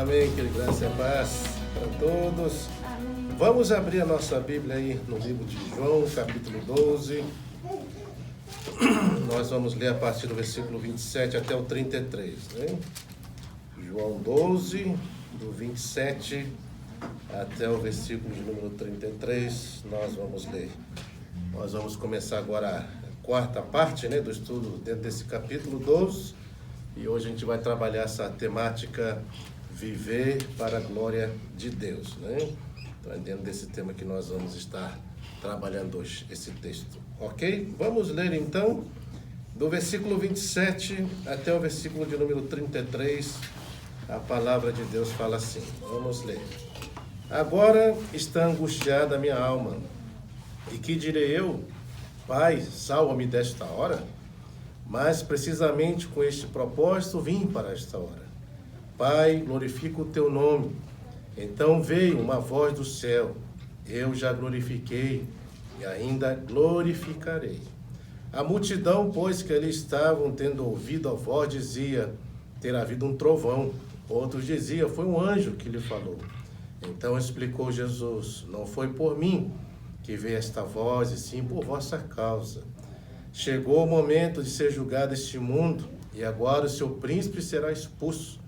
Amém, que graça e paz para todos. Vamos abrir a nossa Bíblia aí no livro de João, capítulo 12. Nós vamos ler a partir do versículo 27 até o 33, né? João 12, do 27 até o versículo de número 33, nós vamos ler. Nós vamos começar agora a quarta parte, né, do estudo dentro desse capítulo 12. E hoje a gente vai trabalhar essa temática viver para a glória de Deus, né? Então é dentro desse tema que nós vamos estar trabalhando hoje, esse texto, ok? Vamos ler então do versículo 27 até o versículo de número 33, a palavra de Deus fala assim, vamos ler. Agora está angustiada a minha alma, e que direi eu? Pai, salva-me desta hora? Mas precisamente com este propósito vim para esta hora. Pai, glorifica o teu nome. Então veio uma voz do céu. Eu já glorifiquei e ainda glorificarei. A multidão, pois, que ali estavam, tendo ouvido a voz, dizia, ter havido um trovão. Outros diziam, foi um anjo que lhe falou. Então explicou Jesus, não foi por mim que veio esta voz, e sim por vossa causa. Chegou o momento de ser julgado este mundo, e agora o seu príncipe será expulso.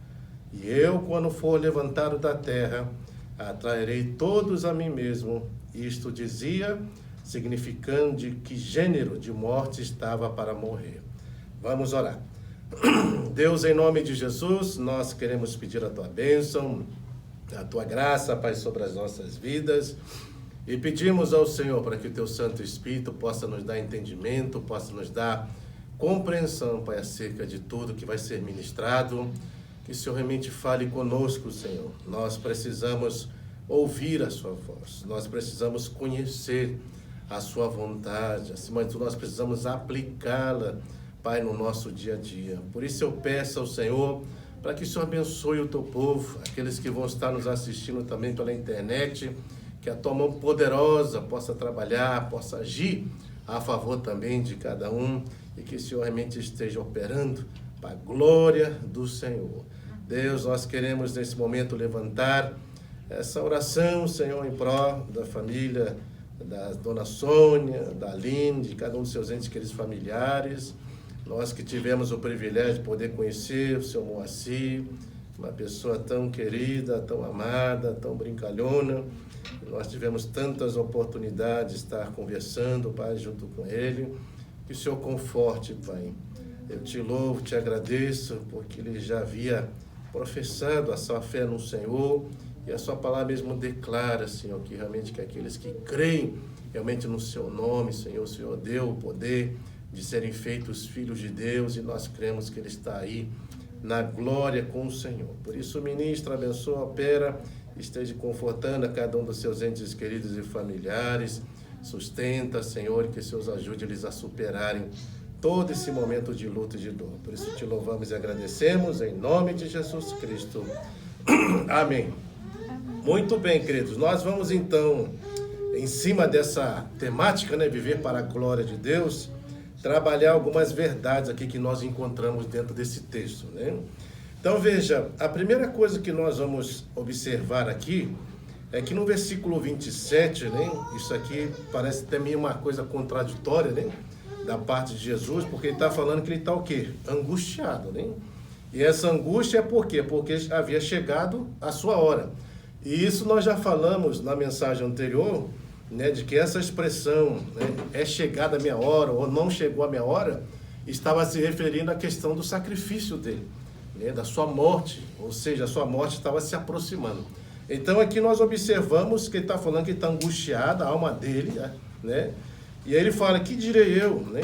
E eu, quando for levantado da terra, atrairei todos a mim mesmo. Isto dizia, significando de que gênero de morte estava para morrer. Vamos orar. Deus, em nome de Jesus, nós queremos pedir a tua bênção, a tua graça, Pai, sobre as nossas vidas. E pedimos ao Senhor para que o teu Santo Espírito possa nos dar entendimento, possa nos dar compreensão, Pai, acerca de tudo que vai ser ministrado. Que o Senhor realmente fale conosco, Senhor. Nós precisamos ouvir a sua voz. Nós precisamos conhecer a sua vontade. Acima de tudo, nós precisamos aplicá-la, Pai, no nosso dia a dia. Por isso eu peço ao Senhor para que o Senhor abençoe o teu povo, aqueles que vão estar nos assistindo também pela internet, que a tua mão poderosa possa trabalhar, possa agir a favor também de cada um e que o Senhor realmente esteja operando para a glória do Senhor. Deus, nós queremos nesse momento levantar essa oração, Senhor, em prol da família da dona Sônia, da Aline, de cada um dos seus entes queridos familiares. Nós que tivemos o privilégio de poder conhecer o seu Moacir, uma pessoa tão querida, tão amada, tão brincalhona. Nós tivemos tantas oportunidades de estar conversando, Pai, junto com ele. Que o Senhor conforte, Pai. Eu te louvo, te agradeço, porque ele já havia professado a sua fé no Senhor. E a sua palavra mesmo declara, Senhor, que realmente que aqueles que creem realmente no seu nome, Senhor, o Senhor deu o poder de serem feitos filhos de Deus. E nós cremos que ele está aí na glória com o Senhor. Por isso, ministra, abençoa, opera, esteja confortando a cada um dos seus entes queridos e familiares, sustenta, Senhor, e que o Senhor ajude eles a superarem todo esse momento de luta e de dor. Por isso te louvamos e agradecemos, em nome de Jesus Cristo. Amém. Muito bem, queridos, nós vamos então, em cima dessa temática, né, viver para a glória de Deus, trabalhar algumas verdades aqui que nós encontramos dentro desse texto, né? Então veja, a primeira coisa que nós vamos observar aqui é que no versículo 27, né, isso aqui parece até meio uma coisa contraditória, né, da parte de Jesus, porque ele está falando que ele está o quê? Angustiado, né? E essa angústia é por quê? Porque havia chegado a sua hora. E isso nós já falamos na mensagem anterior, né, de que essa expressão, né, é chegada a minha hora ou não chegou a minha hora, estava se referindo à questão do sacrifício dele, né, da sua morte, ou seja, a sua morte estava se aproximando. Então aqui nós observamos que ele está falando que está angustiado, a alma dele, né, e aí ele fala, que direi eu, né,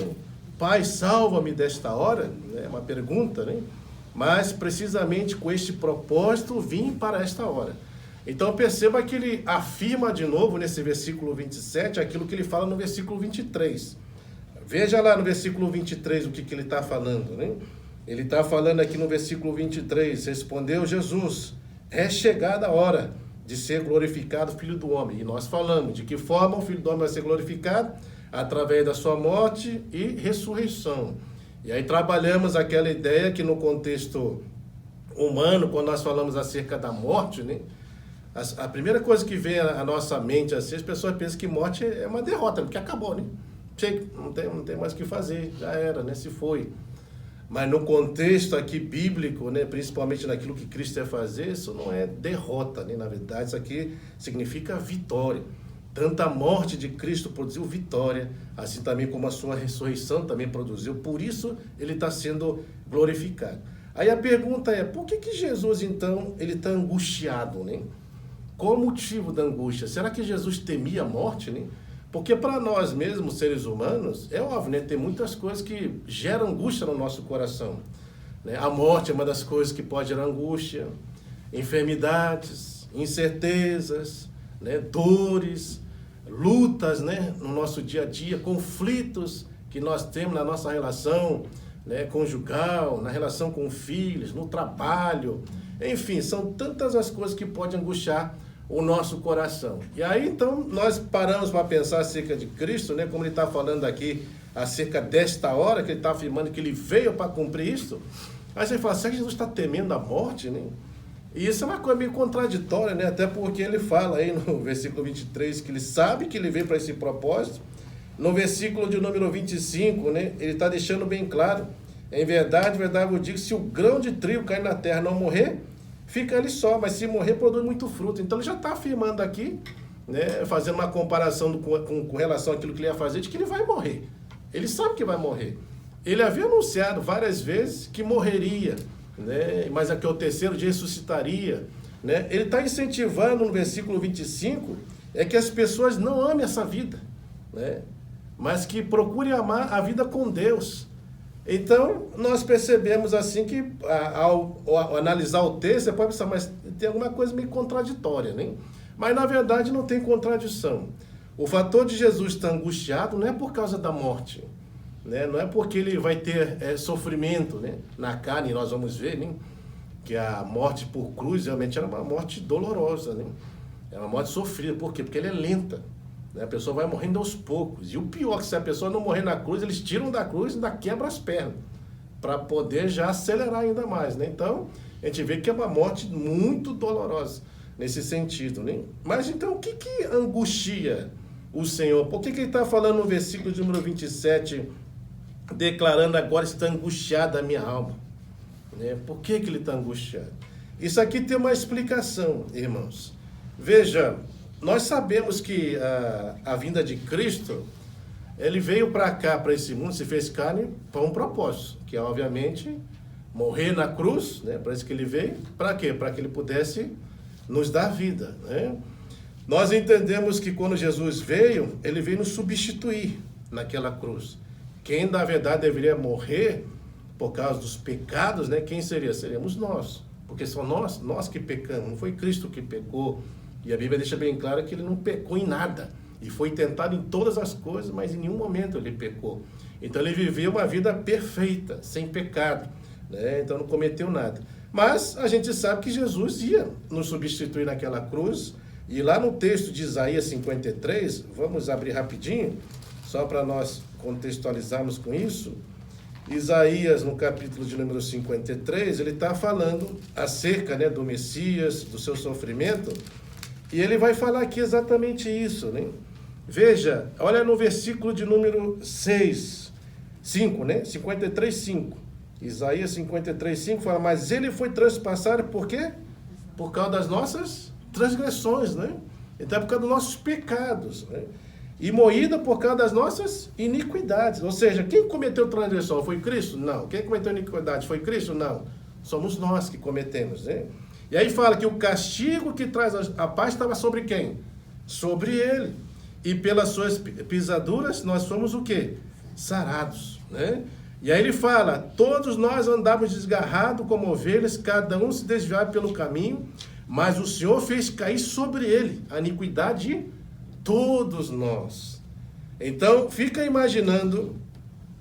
Pai, salva-me desta hora, é uma pergunta, né, mas precisamente com este propósito vim para esta hora. Então perceba que ele afirma de novo nesse versículo 27 aquilo que ele fala no versículo 23. Veja lá no versículo 23 o que ele está falando, né? Ele está falando aqui no versículo 23, respondeu Jesus, é chegada a hora de ser glorificado o Filho do Homem. E nós falamos de que forma o Filho do Homem vai ser glorificado? Através da sua morte e ressurreição. E aí trabalhamos aquela ideia que no contexto humano, quando nós falamos acerca da morte, né? A primeira coisa que vem à nossa mente, assim, as pessoas pensam que morte é uma derrota, porque acabou, né? Não tem mais o que fazer, já era, né? Se foi. Mas no contexto aqui bíblico, né, principalmente naquilo que Cristo ia fazer, isso não é derrota, né? Na verdade, isso aqui significa vitória. Tanto a morte de Cristo produziu vitória, assim também como a sua ressurreição também produziu. Por isso, ele está sendo glorificado. Aí a pergunta é, por que Jesus, então, ele está angustiado, né? Qual o motivo da angústia? Será que Jesus temia a morte, né? Porque para nós mesmos, seres humanos, é óbvio, né? Tem muitas coisas que geram angústia no nosso coração, né? A morte é uma das coisas que pode gerar angústia, enfermidades, incertezas, né? Dores, lutas, né? No nosso dia a dia, conflitos que nós temos na nossa relação, né? Conjugal, na relação com filhos, no trabalho, enfim, são tantas as coisas que podem angustiar o nosso coração. E aí, então, nós paramos para pensar acerca de Cristo, né? Como ele está falando aqui, acerca desta hora, que ele está afirmando que ele veio para cumprir isso. Aí você fala, será que Jesus está temendo a morte, né? E isso é uma coisa meio contraditória, né? Até porque ele fala aí no versículo 23 que ele sabe que ele veio para esse propósito. No versículo de número 25, né? Ele está deixando bem claro, em verdade, verdade, eu digo, se o grão de trigo cair na terra e não morrer, fica ele só, mas se morrer, produz muito fruto. Então ele já está afirmando aqui, né, fazendo uma comparação com relação àquilo que ele ia fazer, de que ele vai morrer. Ele sabe que vai morrer. Ele havia anunciado várias vezes que morreria, né, mas aqui o terceiro dia ressuscitaria. Né? Ele está incentivando no versículo 25, é que as pessoas não amem essa vida, né, mas que procurem amar a vida com Deus. Então, nós percebemos assim que, ao analisar o texto, você pode pensar, mas tem alguma coisa meio contraditória, né? Mas, na verdade, não tem contradição. O fator de Jesus estar angustiado não é por causa da morte, né? Não é porque ele vai ter sofrimento, né? Na carne, nós vamos ver, né? Que a morte por cruz realmente era uma morte dolorosa, né? É uma morte sofrida. Por quê? Porque ela é lenta. A pessoa vai morrendo aos poucos. E o pior é que se a pessoa não morrer na cruz, eles tiram da cruz e ainda quebram as pernas, para poder já acelerar ainda mais, né? Então, a gente vê que é uma morte muito dolorosa nesse sentido, né? Mas então, o que angustia o Senhor? Por que ele está falando no versículo de número 27, declarando agora está angustiada a minha alma? Né? Por que ele está angustiado? Isso aqui tem uma explicação, irmãos. Veja, nós sabemos que a vinda de Cristo, ele veio para cá, para esse mundo, se fez carne para um propósito, que é, obviamente, morrer na cruz, né? Para isso que ele veio. Para quê? Para que ele pudesse nos dar vida, né? Nós entendemos que quando Jesus veio, ele veio nos substituir naquela cruz. Quem, na verdade, deveria morrer por causa dos pecados, né? Quem seria? Seríamos nós, porque são nós que pecamos, não foi Cristo que pecou. E a Bíblia deixa bem claro que ele não pecou em nada. E foi tentado em todas as coisas, mas em nenhum momento ele pecou. Então ele viveu uma vida perfeita, sem pecado, né? Então não cometeu nada. Mas a gente sabe que Jesus ia nos substituir naquela cruz. E lá no texto de Isaías 53, vamos abrir rapidinho, só para nós contextualizarmos com isso. Isaías, no capítulo de número 53, ele está falando acerca, né, do Messias, do seu sofrimento. E ele vai falar aqui exatamente isso, né? Veja, olha no versículo de número 5, né? 53, 5. Isaías 53, 5 fala, mas ele foi transpassado por quê? Por causa das nossas transgressões, né? Então é por causa dos nossos pecados, né? E moída por causa das nossas iniquidades. Ou seja, quem cometeu transgressão foi Cristo? Não. Quem cometeu iniquidade foi Cristo? Não. Somos nós que cometemos, né? E aí fala que o castigo que traz a paz estava sobre quem? Sobre ele. E pelas suas pisaduras nós somos o quê? Sarados, né? E aí ele fala, todos nós andávamos desgarrados como ovelhas, cada um se desviava pelo caminho, mas o Senhor fez cair sobre ele a iniquidade de todos nós. Então, fica imaginando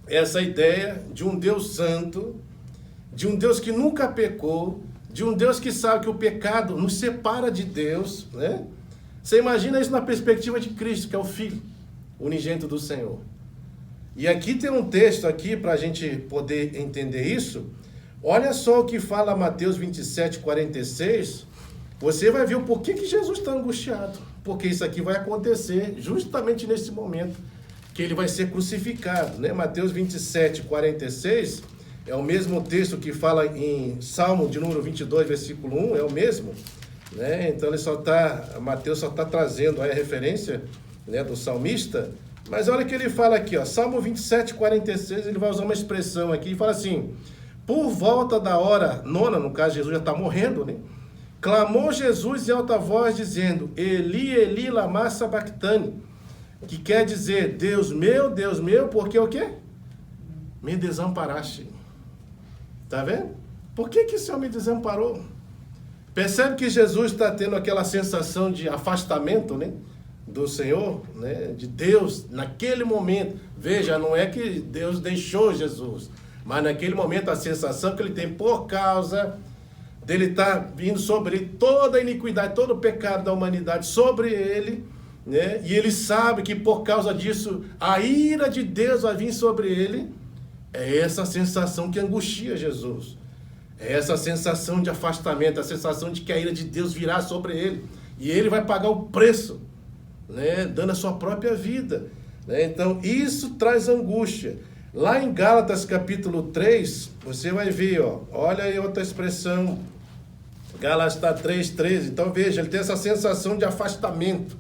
essa ideia de um Deus santo, de um Deus que nunca pecou, de um Deus que sabe que o pecado nos separa de Deus, né? Você imagina isso na perspectiva de Cristo, que é o Filho unigênito do Senhor. E aqui tem um texto aqui para a gente poder entender isso, Olha só o que fala Mateus 27, 46. Você vai ver o porquê que Jesus está angustiado. Porque isso aqui vai acontecer justamente nesse momento que ele vai ser crucificado, né? Mateus 27, 46 é o mesmo texto que fala em Salmo de número 22, versículo 1, é o mesmo, né? Então Mateus só está trazendo aí a referência, né, do salmista. Mas olha o que ele fala aqui, ó, Salmo 27, 46, ele vai usar uma expressão aqui e fala assim: por volta da hora nona, no caso Jesus já está morrendo, né? Clamou Jesus em alta voz, dizendo: Eli, Eli, lama sabachthani, que quer dizer: Deus meu, porque o quê? Me desamparaste. Tá vendo? Por que o Senhor me desamparou? Percebe que Jesus está tendo aquela sensação de afastamento, né, do Senhor, né, de Deus, naquele momento. Veja, não é que Deus deixou Jesus, mas naquele momento a sensação que ele tem por causa dele estar vindo sobre ele toda a iniquidade, todo o pecado da humanidade sobre ele, né? E ele sabe que por causa disso a ira de Deus vai vir sobre ele. É essa sensação que angustia Jesus. É essa sensação de afastamento, a sensação de que a ira de Deus virá sobre ele. E ele vai pagar o preço, né? Dando a sua própria vida, né? Então isso traz angústia. Lá em Gálatas capítulo 3, você vai ver, ó, olha aí outra expressão, Gálatas 3:13. Então veja, ele tem essa sensação de afastamento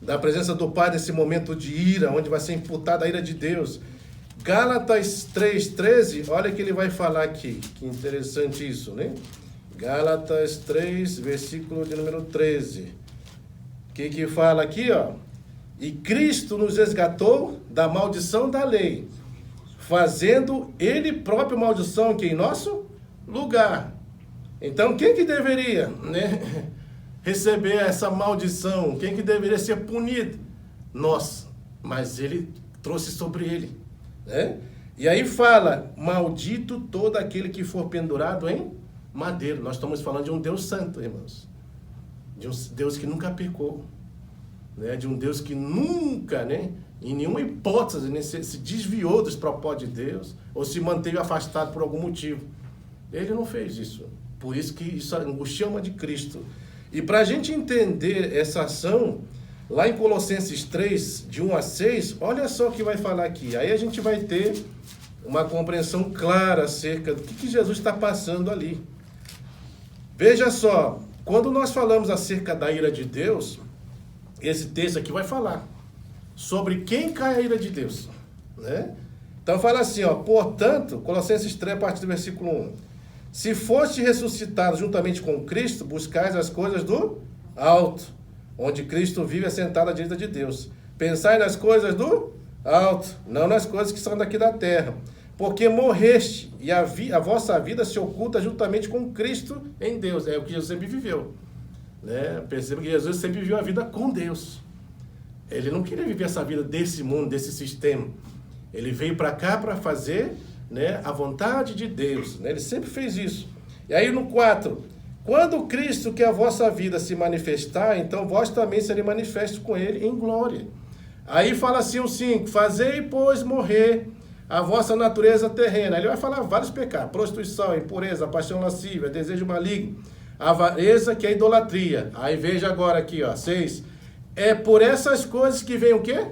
da presença do Pai nesse momento de ira, onde vai ser imputada a ira de Deus. Gálatas 3:13, olha o que ele vai falar aqui, que interessante isso, né? Gálatas 3, versículo de número 13. O que fala aqui, ó? E Cristo nos resgatou da maldição da lei, fazendo ele próprio maldição que em nosso lugar. Então, quem que deveria, né, receber essa maldição? Quem que deveria ser punido? Nós. Mas ele trouxe sobre ele, né? E aí fala: maldito todo aquele que for pendurado em madeiro. Nós estamos falando de um Deus santo, irmãos. De um Deus que nunca pecou, né? De um Deus que nunca, né, em nenhuma hipótese, né, se desviou dos propósitos de Deus ou se manteve afastado por algum motivo. Ele não fez isso. Por isso que isso angustia a alma de Cristo. E para a gente entender essa ação, lá em Colossenses 3, de 1 a 6, olha só o que vai falar aqui. Aí a gente vai ter uma compreensão clara acerca do que Jesus está passando ali. Veja só, quando nós falamos acerca da ira de Deus, esse texto aqui vai falar sobre quem cai a ira de Deus, né? Então fala assim, ó: portanto, Colossenses 3, a partir do versículo 1. Se foste ressuscitado juntamente com Cristo, buscais as coisas do alto, onde Cristo vive assentado à direita de Deus. Pensai nas coisas do alto, não nas coisas que são daqui da terra. Porque morreste, e a vossa vida se oculta juntamente com Cristo em Deus. É o que Jesus sempre viveu, né? Perceba que Jesus sempre viveu a vida com Deus. Ele não queria viver essa vida desse mundo, desse sistema. Ele veio para cá para fazer, né, a vontade de Deus, né? Ele sempre fez isso. E aí no 4, quando Cristo, que é a vossa vida, se manifestar, então vós também serem manifestos com ele em glória. Aí fala assim o 5, fazei, pois, morrer a vossa natureza terrena. Ele vai falar vários pecados: prostituição, impureza, paixão lascívia, desejo maligno, avareza, que é idolatria. Aí veja agora aqui, ó, 6. É por essas coisas que vem o quê?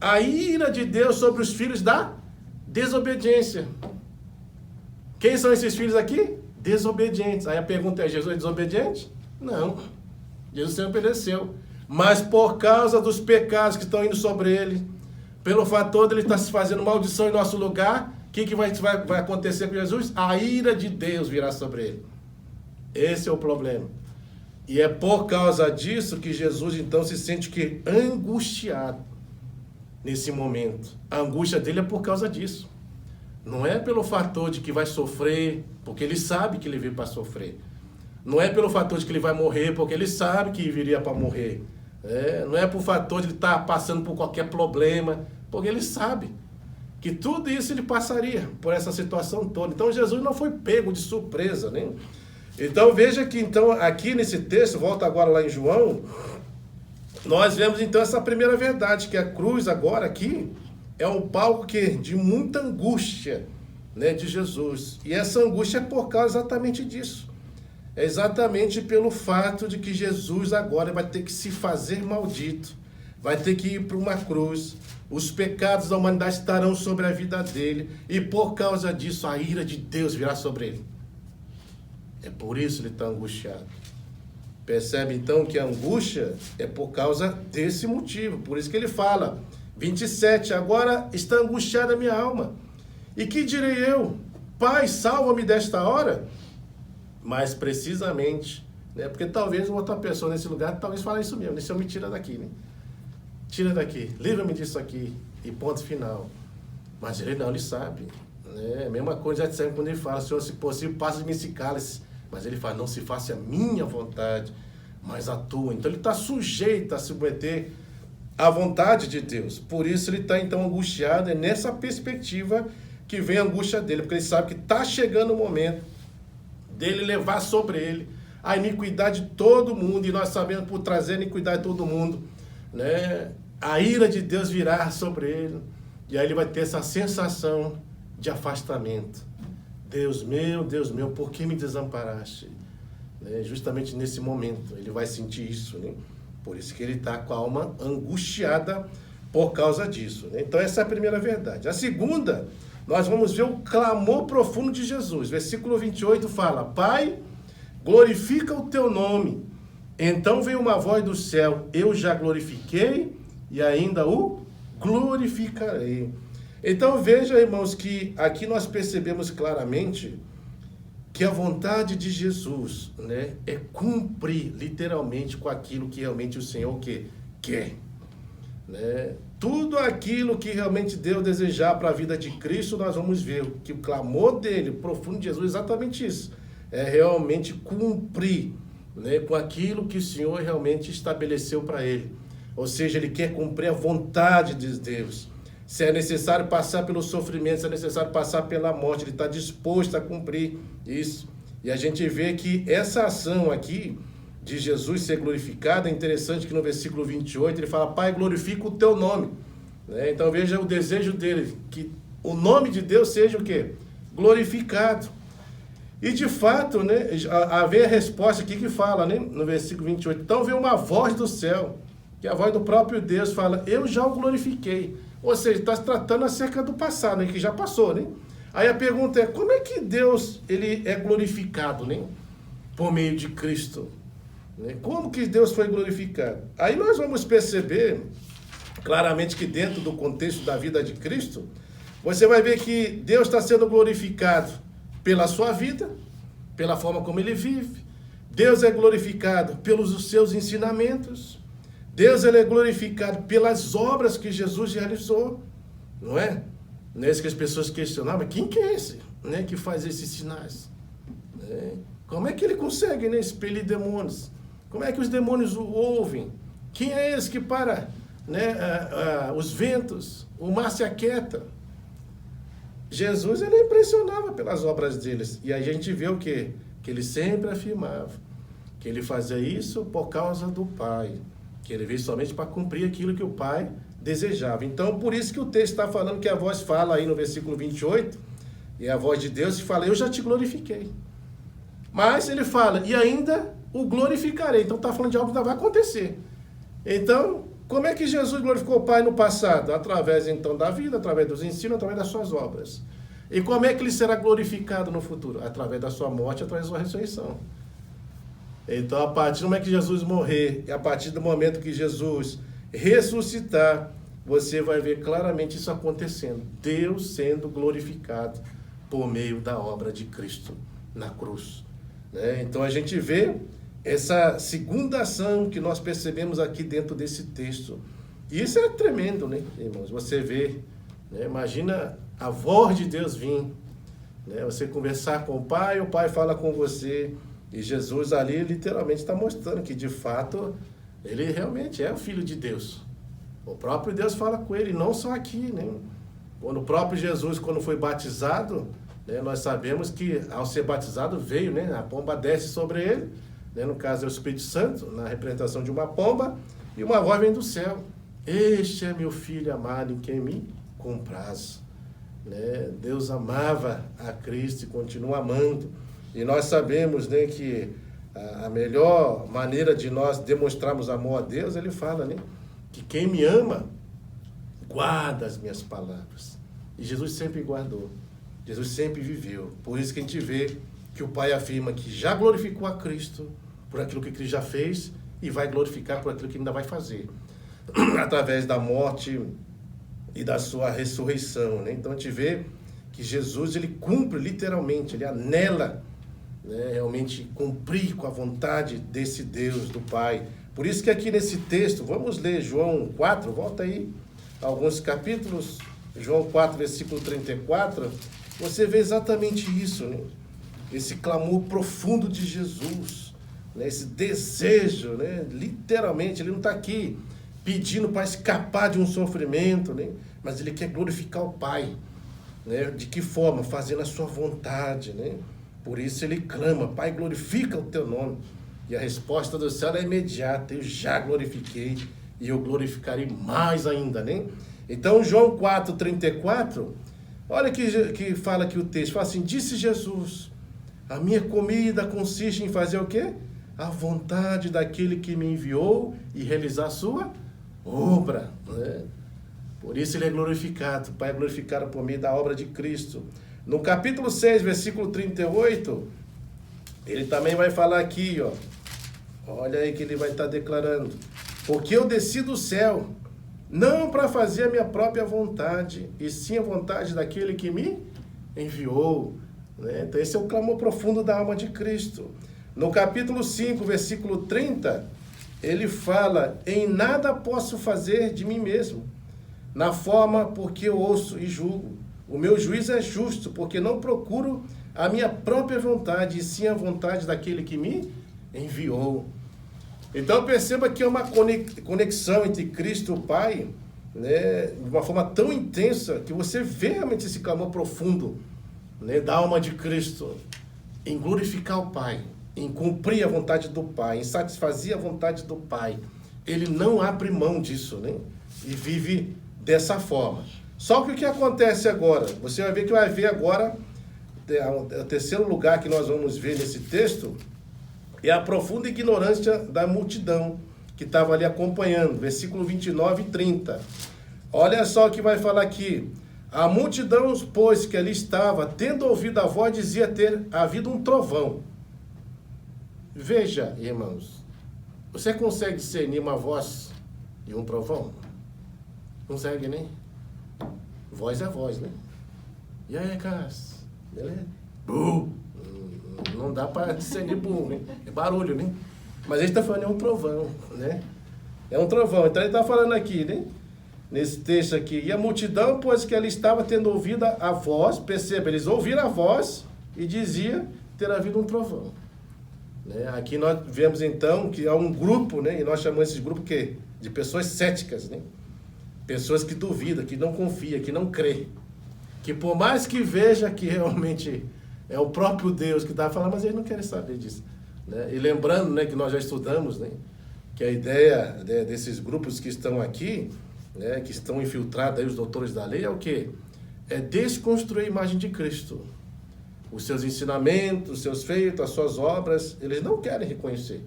A ira de Deus sobre os filhos da desobediência. Quem são esses filhos aqui? Desobedientes. Aí a pergunta é: Jesus é desobediente? Não. Jesus sempre obedeceu. Mas por causa dos pecados que estão indo sobre ele, pelo fator de ele estar se fazendo maldição em nosso lugar, o que vai acontecer com Jesus? A ira de Deus virá sobre ele. Esse é o problema. E é por causa disso que Jesus então se sente que angustiado nesse momento. A angústia dele é por causa disso. Não é pelo fator de que vai sofrer, porque ele sabe que ele veio para sofrer. Não é pelo fator de que ele vai morrer, porque ele sabe que viria para morrer. Não é por fator de ele estar passando por qualquer problema, porque ele sabe que tudo isso ele passaria por essa situação toda. Então Jesus não foi pego de surpresa, né? Então veja que então aqui nesse texto, volta agora lá em João, nós vemos então essa primeira verdade, que a cruz agora aqui é um palco de muita angústia, né, de Jesus. E essa angústia é por causa exatamente disso. É exatamente pelo fato de que Jesus agora vai ter que se fazer maldito, vai ter que ir para uma cruz, os pecados da humanidade estarão sobre a vida dele, e por causa disso a ira de Deus virá sobre ele. É por isso que ele está angustiado. Percebe então que a angústia é por causa desse motivo, por isso que ele fala, 27, agora está angustiada a minha alma. E que direi eu? Pai, salva-me desta hora? Mas precisamente, né? Porque talvez outra pessoa nesse lugar, talvez fale isso mesmo, Senhor, me tira daqui, né? Tira daqui, livra-me disso aqui, e ponto final. Mas ele não, ele sabe, né? A mesma coisa quando ele fala, Senhor, se possível, passa de mim esse cálice. Mas ele fala, não se faça a minha vontade, mas a tua. Então ele está sujeito a submeter à vontade de Deus. Por isso ele está então angustiado, é nessa perspectiva que vem a angústia dele, porque ele sabe que está chegando o momento dele levar sobre ele a iniquidade de todo mundo, e nós sabemos por trazer a iniquidade de todo mundo, né? A ira de Deus virá sobre ele, e aí ele vai ter essa sensação de afastamento. Deus meu, por que me desamparaste? Né? Justamente nesse momento, ele vai sentir isso, né? Por isso que ele está com a alma angustiada por causa disso, né? Então essa é a primeira verdade. A segunda, nós vamos ver o clamor profundo de Jesus. Versículo 28 fala, Pai, glorifica o teu nome. Então veio uma voz do céu, eu já glorifiquei e ainda o glorificarei. Então veja, irmãos, que aqui nós percebemos claramente que a vontade de Jesus, né, é cumprir literalmente com aquilo que realmente o Senhor quer. Né? Tudo aquilo que realmente Deus desejar para a vida de Cristo, nós vamos ver que o clamor dele, profundo de Jesus, é exatamente isso. É realmente cumprir, né, com aquilo que o Senhor realmente estabeleceu para ele. Ou seja, ele quer cumprir a vontade de Deus. Se é necessário passar pelo sofrimento, se é necessário passar pela morte, ele está disposto a cumprir isso. E a gente vê que essa ação aqui de Jesus ser glorificado, é interessante que no versículo 28 ele fala, Pai, glorifica o teu nome. Né? Então veja o desejo dele, que o nome de Deus seja o quê? Glorificado. E de fato, né, vem a resposta aqui que fala, né, no versículo 28, então veio uma voz do céu, que é a voz do próprio Deus, fala, eu já o glorifiquei. Ou seja, está se tratando acerca do passado, né, que já passou, né? Aí a pergunta é, como é que Deus ele é glorificado, né? Por meio de Cristo. Né? Como que Deus foi glorificado? Aí nós vamos perceber claramente que dentro do contexto da vida de Cristo, você vai ver que Deus está sendo glorificado pela sua vida, pela forma como ele vive. Deus é glorificado pelos seus ensinamentos. Deus ele é glorificado pelas obras que Jesus realizou, não é? Não é isso que as pessoas questionavam, quem que é esse, né, que faz esses sinais? Né? Como é que ele consegue, né, expelir demônios? Como é que os demônios o ouvem? Quem é esse que para, né, os ventos, o mar se aquieta? Jesus ele impressionava pelas obras deles, e a gente vê o quê? Que ele sempre afirmava que ele fazia isso por causa do Pai, que ele veio somente para cumprir aquilo que o Pai desejava. Então, por isso que o texto está falando que a voz fala aí no versículo 28, e a voz de Deus fala, eu já te glorifiquei. Mas ele fala, e ainda o glorificarei. Então, está falando de algo que ainda vai acontecer. Então, como é que Jesus glorificou o Pai no passado? Através, então, da vida, através dos ensinos, através das suas obras. E como é que ele será glorificado no futuro? Através da sua morte, através da sua ressurreição. Então, a partir do momento que Jesus morrer, e a partir do momento que Jesus ressuscitar, você vai ver claramente isso acontecendo. Deus sendo glorificado por meio da obra de Cristo na cruz. Né? Então, a gente vê essa segunda ação que nós percebemos aqui dentro desse texto. E isso é tremendo, né, irmãos? Você vê, né? Imagina a voz de Deus vir, né? Você conversar com o Pai fala com você. E Jesus ali literalmente está mostrando que de fato ele realmente é o Filho de Deus. O próprio Deus fala com ele, não só aqui, né? Quando o próprio Jesus, quando foi batizado, né, nós sabemos que ao ser batizado veio, né, a pomba desce sobre ele, né, no caso é o Espírito Santo, na representação de uma pomba, e uma voz vem do céu. Este é meu Filho amado em quem me comprazo. né? Deus amava a Cristo e continua amando. E nós sabemos, né, que a melhor maneira de nós demonstrarmos amor a Deus, ele fala, né, que quem me ama, guarda as minhas palavras. E Jesus sempre guardou. Jesus sempre viveu. Por isso que a gente vê que o Pai afirma que já glorificou a Cristo por aquilo que Cristo já fez e vai glorificar por aquilo que ainda vai fazer, através da morte e da sua ressurreição, né? Então a gente vê que Jesus, ele cumpre literalmente, ele anela, né, realmente cumprir com a vontade desse Deus, do Pai. Por isso que aqui nesse texto, vamos ler João 4, volta aí, alguns capítulos, João 4, versículo 34, você vê exatamente isso, né? Esse clamor profundo de Jesus, né? Esse desejo, né? Literalmente, ele não está aqui pedindo para escapar de um sofrimento, né? Mas ele quer glorificar o Pai, né? De que forma? Fazendo a sua vontade, né? Por isso ele clama, Pai, glorifica o teu nome. E a resposta do céu é imediata, eu já glorifiquei e eu glorificarei mais ainda, né? Então, João 4,34, olha que fala aqui o texto, fala assim, disse Jesus, a minha comida consiste em fazer o quê? A vontade daquele que me enviou e realizar a sua obra, né? Por isso ele é glorificado, o Pai é glorificado por meio da obra de Cristo. No capítulo 6, versículo 38, ele também vai falar aqui, ó, olha aí que ele vai estar declarando, porque eu desci do céu, não para fazer a minha própria vontade, e sim a vontade daquele que me enviou, né? Então esse é o clamor profundo da alma de Cristo. No capítulo 5, versículo 30, ele fala, em nada posso fazer de mim mesmo, na forma porque eu ouço e julgo. O meu juízo é justo, porque não procuro a minha própria vontade, e sim a vontade daquele que me enviou. Então perceba que é uma conexão entre Cristo e o Pai, né, de uma forma tão intensa, que você vê realmente esse clamor profundo, né, da alma de Cristo, em glorificar o Pai, em cumprir a vontade do Pai, em satisfazer a vontade do Pai. Ele não abre mão disso, né, e vive dessa forma. Só que o que acontece agora? Você vai ver que vai ver agora, o terceiro lugar que nós vamos ver nesse texto, é a profunda ignorância da multidão que estava ali acompanhando, versículo 29 e 30. Olha só o que vai falar aqui. A multidão, pois, que ali estava, tendo ouvido a voz, dizia ter havido um trovão. Veja, irmãos, você consegue discernir uma voz e um trovão? Consegue, né? Voz é voz, né? E aí, Cássio? Beleza? Não dá para discernir boom, né? É barulho, né? Mas ele está falando, é um trovão, né? É um trovão. Então ele está falando aqui, né? Nesse texto aqui. E a multidão, pois que ali estava tendo ouvido a voz, perceba, eles ouviram a voz e dizia ter havido um trovão. Né? Aqui nós vemos então que há um grupo, né? E nós chamamos esse grupo que de pessoas céticas, né? Pessoas que duvidam, que não confiam, que não crê. Que por mais que veja que realmente é o próprio Deus que está falando, mas eles não querem saber disso. Né? E lembrando, né, que nós já estudamos, né, que a ideia, né, desses grupos que estão aqui, né, que estão infiltrados aí, os doutores da lei, é o quê? É desconstruir a imagem de Cristo. Os seus ensinamentos, os seus feitos, as suas obras, eles não querem reconhecer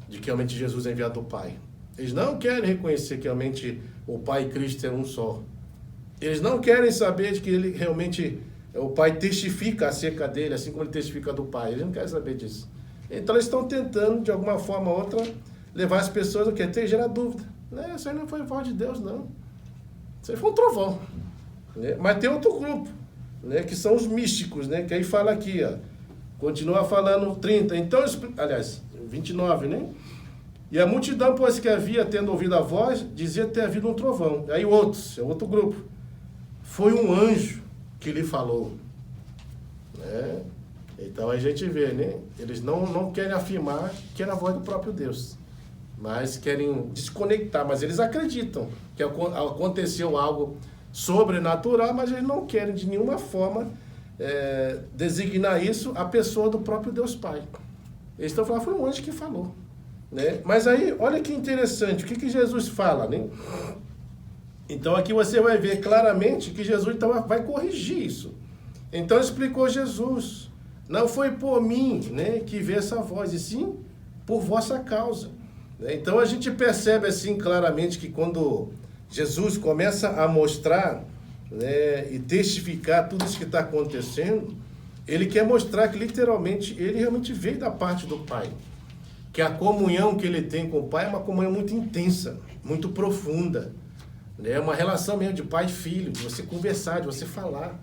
de que realmente Jesus é enviado do Pai. Eles não querem reconhecer que realmente o Pai e Cristo é um só. Eles não querem saber de que ele realmente, o Pai testifica acerca dele, assim como ele testifica do Pai. Eles não querem saber disso. Então eles estão tentando, de alguma forma ou outra, levar as pessoas a ter gerar dúvida. Né? Isso aí não foi voz de Deus, não. Isso aí foi um trovão. Né? Mas tem outro grupo, né, que são os místicos, né, que aí fala aqui, ó, continua falando 30. Então, aliás, 29, né? E a multidão, pois que havia, tendo ouvido a voz, dizia ter havido um trovão. Aí outros, é outro grupo. Foi um anjo que lhe falou. Né? Então a gente vê, né? Eles não querem afirmar que era a voz do próprio Deus, mas querem desconectar. Mas eles acreditam que aconteceu algo sobrenatural, mas eles não querem de nenhuma forma designar isso a pessoa do próprio Deus Pai. Eles estão falando, foi um anjo que falou. Né? Mas aí, olha que interessante, o que Jesus fala, né? Então aqui você vai ver claramente que Jesus então vai corrigir isso. Então explicou Jesus, não foi por mim, né, que veio essa voz, e sim por vossa causa. Então a gente percebe assim claramente que quando Jesus começa a mostrar, né, e testificar tudo isso que está acontecendo, ele quer mostrar que literalmente ele realmente veio da parte do Pai. Que a comunhão que ele tem com o Pai é uma comunhão muito intensa, muito profunda. É uma relação mesmo de pai e filho, de você conversar, de você falar.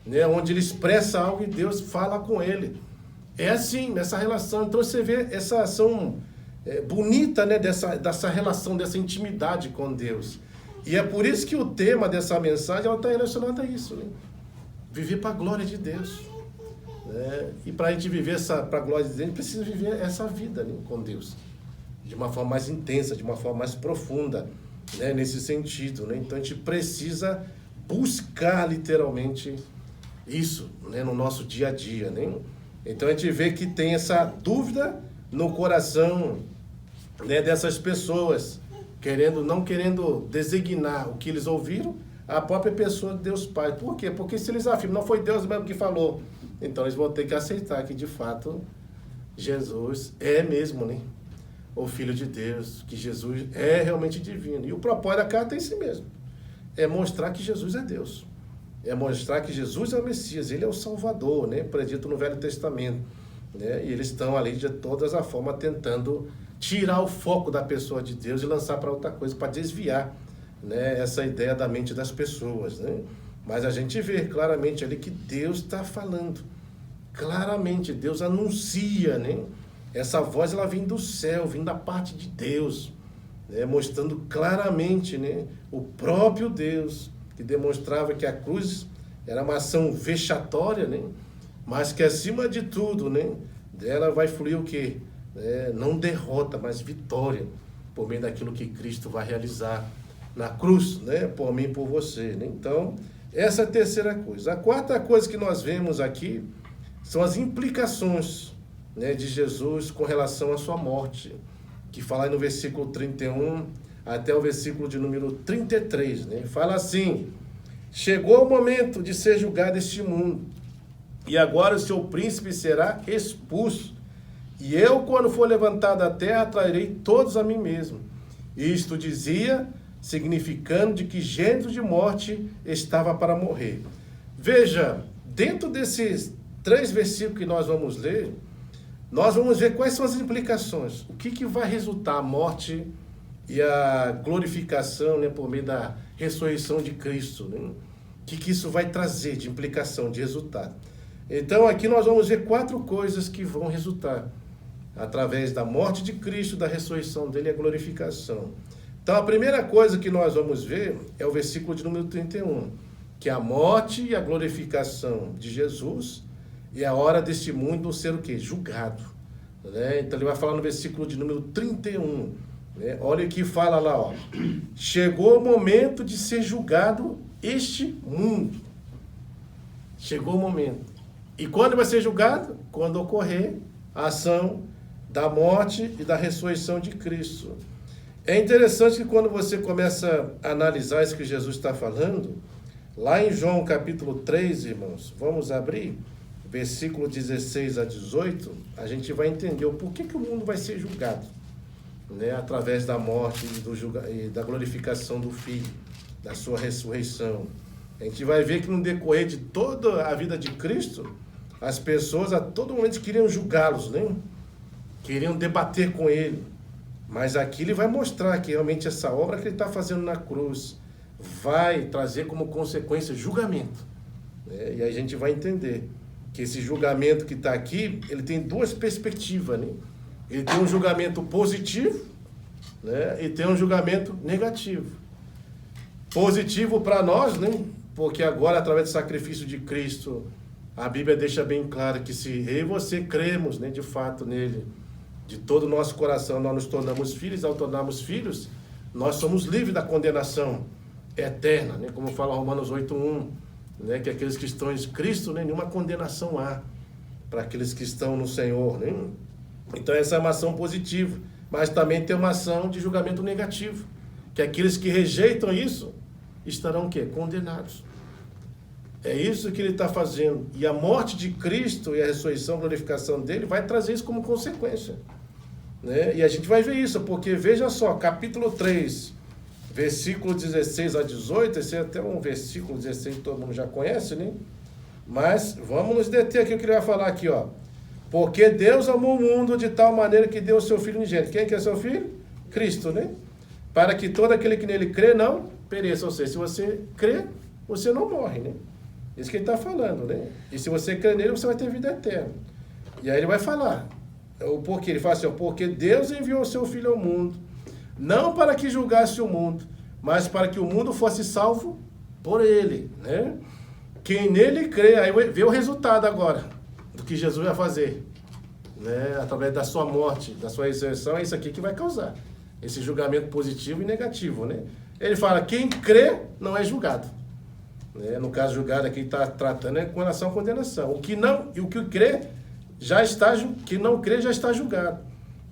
Né? Onde ele expressa algo e Deus fala com ele. É assim, nessa relação. Então você vê essa ação bonita, né? dessa relação, dessa intimidade com Deus. E é por isso que o tema dessa mensagem está relacionado a isso. Né? Viver para a glória de Deus. E para a gente viver para a glória de Deus, a gente precisa viver essa vida, né, com Deus. De uma forma mais intensa, de uma forma mais profunda. Né, nesse sentido, né? Então a gente precisa buscar literalmente isso, né, no nosso dia a dia, né? Então a gente vê que tem essa dúvida no coração, né, dessas pessoas, não querendo designar o que eles ouviram a própria pessoa de Deus Pai. Por quê? Porque se eles afirmam, não foi Deus mesmo que falou, então eles vão ter que aceitar que de fato Jesus é mesmo, né, o Filho de Deus, que Jesus é realmente divino. E o propósito da carta é esse mesmo. É mostrar que Jesus é Deus. É mostrar que Jesus é o Messias, ele é o Salvador, né? Predito no Velho Testamento. Né? E eles estão ali de todas as formas tentando tirar o foco da pessoa de Deus e lançar para outra coisa, para desviar, né, essa ideia da mente das pessoas. Né? Mas a gente vê claramente ali que Deus está falando. Claramente, Deus anuncia, né? Essa voz, ela vem do céu, vem da parte de Deus, né? Mostrando claramente, né, o próprio Deus, que demonstrava que a cruz era uma ação vexatória, né? Mas que acima de tudo, né, dela vai fluir o quê? Não derrota, mas vitória, por meio daquilo que Cristo vai realizar na cruz, né, por mim e por você. Né? Então, essa é a terceira coisa. A quarta coisa que nós vemos aqui são as implicações, né, de Jesus com relação à sua morte, que fala aí no versículo 31 até o versículo de número 33, né? Fala assim: chegou o momento de ser julgado este mundo, e agora o seu príncipe será expulso, e eu, quando for levantado da terra, atrairei todos a mim mesmo. Isto dizia, significando de que gênero de morte estava para morrer. Veja, dentro desses 3 versículos que nós vamos ler, nós vamos ver quais são as implicações. O que vai resultar a morte e a glorificação, né, por meio da ressurreição de Cristo. Né? O que isso vai trazer de implicação, de resultado. Então aqui nós vamos ver 4 coisas que vão resultar através da morte de Cristo, da ressurreição dele e a glorificação. Então a primeira coisa que nós vamos ver é o versículo de número 31, que a morte e a glorificação de Jesus e a hora deste mundo ser o quê? Julgado. Né? Então ele vai falar no versículo de número 31. Né? Olha o que fala lá. Ó. Chegou o momento de ser julgado este mundo. Chegou o momento. E quando vai ser julgado? Quando ocorrer a ação da morte e da ressurreição de Cristo. É interessante que quando você começa a analisar isso que Jesus está falando, lá em João capítulo 3, irmãos, vamos abrir, versículo 16 a 18, a gente vai entender o porquê que o mundo vai ser julgado, né, através da morte e da glorificação do Filho, da sua ressurreição. A gente vai ver que no decorrer de toda a vida de Cristo, as pessoas a todo momento queriam julgá-los, né? Queriam debater com ele. Mas aqui ele vai mostrar que realmente essa obra que ele está fazendo na cruz vai trazer como consequência julgamento. Né? E aí a gente vai entender que esse julgamento que está aqui, ele tem 2 perspectivas. Né? Ele tem um julgamento positivo, né? E tem um julgamento negativo. Positivo para nós, né? Porque agora, através do sacrifício de Cristo, a Bíblia deixa bem claro que se eu e você cremos, né, de fato nele, de todo o nosso coração, nós nos tornamos filhos. Ao tornarmos filhos, nós somos livres da condenação eterna, né? Como fala Romanos 8:1, né? Que aqueles que estão em Cristo, né, nenhuma condenação há para aqueles que estão no Senhor. Né? Então essa é uma ação positiva, mas também tem uma ação de julgamento negativo, que aqueles que rejeitam isso, estarão o quê? Condenados. É isso que ele está fazendo. E a morte de Cristo e a ressurreição, a glorificação dele, vai trazer isso como consequência. Né? E a gente vai ver isso, porque veja só, capítulo 3, versículo 16 a 18, esse é até um versículo 16 que todo mundo já conhece, né? Mas vamos nos deter aqui o que ele vai falar aqui, ó. Porque Deus amou o mundo de tal maneira que deu o seu Filho unigênito. Quem que é seu Filho? Cristo, né? Para que todo aquele que nele crê não pereça. Ou seja, se você crê, você não morre, né? Isso que ele está falando, né? E se você crê nele, você vai ter vida eterna. E aí ele vai falar o porquê. Ele fala assim, porque Deus enviou o seu Filho ao mundo, não para que julgasse o mundo, mas para que o mundo fosse salvo por ele, né? Quem nele crê, aí vê o resultado agora do que Jesus vai fazer, né? Através da sua morte, da sua ressurreição, é isso aqui que vai causar esse julgamento positivo e negativo, né? Ele fala, quem crê não é julgado. No caso, julgado aqui está tratando com relação à condenação. O que crê já está, que não crê já está julgado.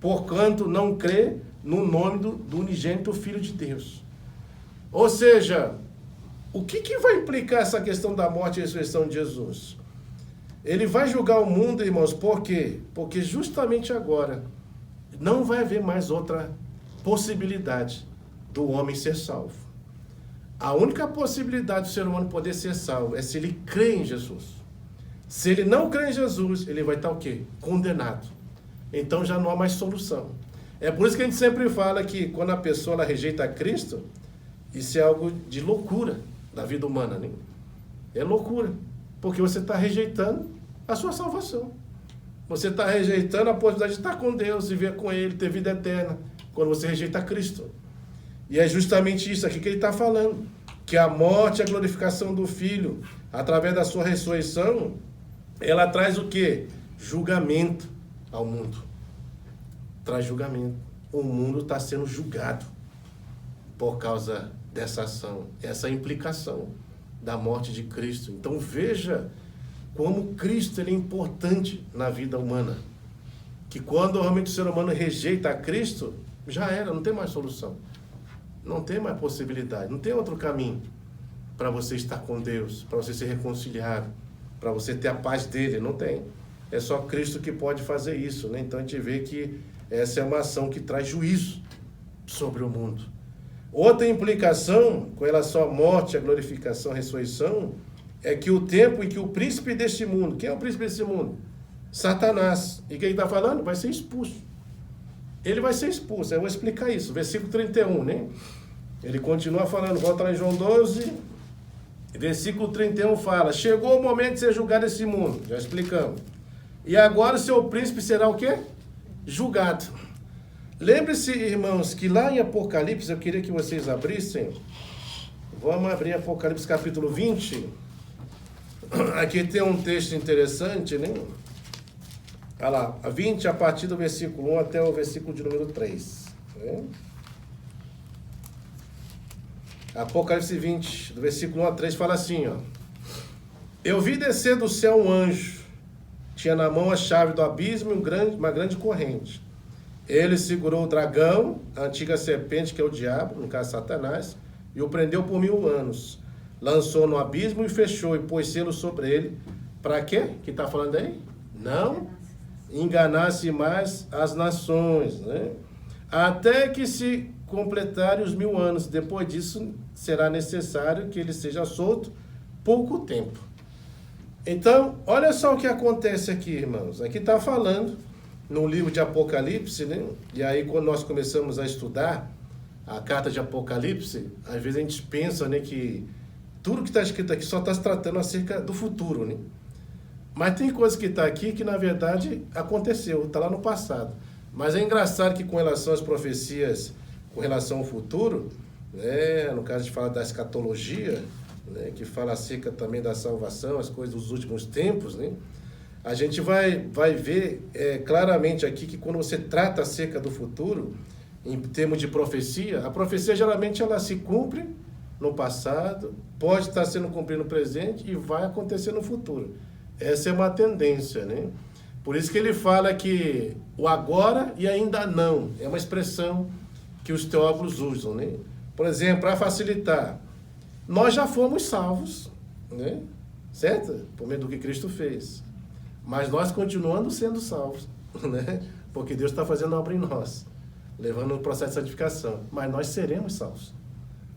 Porquanto não crê no nome do unigênito Filho de Deus. Ou seja, o que vai implicar essa questão da morte e ressurreição de Jesus? Ele vai julgar o mundo, irmãos, por quê? Porque justamente agora não vai haver mais outra possibilidade do homem ser salvo. A única possibilidade do ser humano poder ser salvo é se ele crê em Jesus. Se ele não crê em Jesus, ele vai estar o quê? Condenado. Então já não há mais solução. É por isso que a gente sempre fala que quando a pessoa ela rejeita Cristo, isso é algo de loucura da vida humana, né? É loucura, porque você está rejeitando a sua salvação. Você está rejeitando a possibilidade de estar com Deus, viver com Ele, ter vida eterna, quando você rejeita Cristo. E é justamente isso aqui que ele está falando, que a morte e a glorificação do Filho, através da sua ressurreição, ela traz o quê? Julgamento ao mundo. Traz julgamento. O mundo está sendo julgado por causa dessa ação, essa implicação da morte de Cristo. Então veja como Cristo ele é importante na vida humana. Que quando realmente o ser humano rejeita a Cristo, já era, não tem mais solução. Não tem mais possibilidade, não tem outro caminho para você estar com Deus, para você se reconciliar, para você ter a paz dele, não tem. É só Cristo que pode fazer isso, né? Então a gente vê que essa é uma ação que traz juízo sobre o mundo. Outra implicação com relação à morte, à glorificação, à ressurreição, é que o tempo em que o príncipe deste mundo, quem é o príncipe deste mundo? Satanás. E quem está falando? Vai ser expulso. Ele vai ser expulso. Eu vou explicar isso. Versículo 31, né? Ele continua falando, volta lá em João 12, versículo 31 fala, chegou o momento de ser julgado esse mundo. Já explicamos. E agora o seu príncipe será o quê? Julgado. Lembre-se, irmãos, que lá em Apocalipse, eu queria que vocês abrissem. Vamos abrir Apocalipse capítulo 20. Aqui tem um texto interessante, né? Olha lá, 20 a partir do versículo 1 até o versículo de número 3. Né? Apocalipse 20, do versículo 1 a 3, fala assim, ó. Eu vi descer do céu um anjo, tinha na mão a chave do abismo e uma grande corrente. Ele segurou o dragão, a antiga serpente, que é o diabo, no caso Satanás, e o prendeu por 1000 anos. Lançou no abismo e fechou, e pôs selo sobre ele. Para quê? Que está falando aí? Não enganasse mais as nações, né? Até que se completarem os 1000 anos. Depois disso, será necessário que ele seja solto pouco tempo. Então, olha só o que acontece aqui, irmãos. Aqui está falando no livro de Apocalipse, né? E aí, quando nós começamos a estudar a carta de Apocalipse, às vezes a gente pensa, né, que tudo que está escrito aqui só está se tratando acerca do futuro, né? Mas tem coisa que está aqui que, na verdade, aconteceu, está lá no passado. Mas é engraçado que, com relação às profecias, com relação ao futuro, né, no caso a gente fala da escatologia, né, que fala acerca também da salvação, as coisas dos últimos tempos, né, a gente vai ver claramente aqui que quando você trata acerca do futuro, em termos de profecia, a profecia geralmente ela se cumpre no passado, pode estar sendo cumprida no presente e vai acontecer no futuro. Essa é uma tendência, né? Por isso que ele fala que o agora e ainda não é uma expressão que os teólogos usam, né? Por exemplo, para facilitar, nós já fomos salvos, né? Certo? Por meio do que Cristo fez. Mas nós continuamos sendo salvos, né? Porque Deus está fazendo obra em nós, levando o processo de santificação. Mas nós seremos salvos.